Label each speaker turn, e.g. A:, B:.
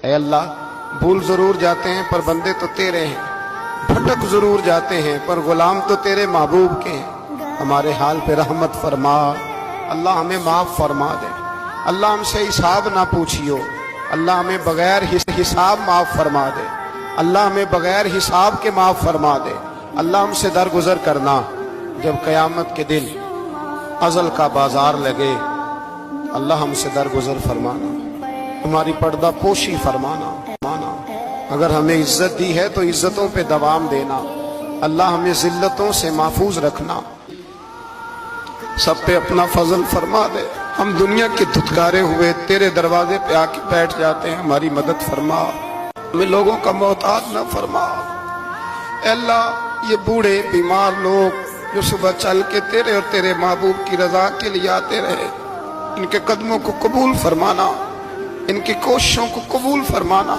A: اے اللہ بھول ضرور جاتے ہیں پر بندے تو تیرے ہیں، بھٹک ضرور جاتے ہیں پر غلام تو تیرے محبوب کے ہیں۔ ہمارے حال پہ رحمت فرما، اللہ ہمیں معاف فرما دے، اللہ ہم سے حساب نہ پوچھیو، اللہ ہمیں بغیر حساب معاف فرما دے، اللہ ہمیں بغیر حساب کے معاف فرما دے، اللہ ہم سے درگزر کرنا جب قیامت کے دن ازل کا بازار لگے، اللہ ہم سے درگزر فرمانا، ہماری پردہ پوشی فرمانا، اگر ہمیں عزت دی ہے تو عزتوں پہ دوام دینا، اللہ ہمیں ذلتوں سے محفوظ رکھنا، سب پہ اپنا فضل فرما دے۔ ہم دنیا کے دھتکارے ہوئے تیرے دروازے پہ آ کے بیٹھ جاتے ہیں، ہماری مدد فرما، ہمیں لوگوں کا محتاج نہ فرما۔ اے اللہ یہ بوڑھے بیمار لوگ جو صبح چل کے تیرے اور تیرے محبوب کی رضا کے لیے آتے رہے، ان کے قدموں کو قبول فرمانا، ان کی کوششوں کو قبول فرمانا۔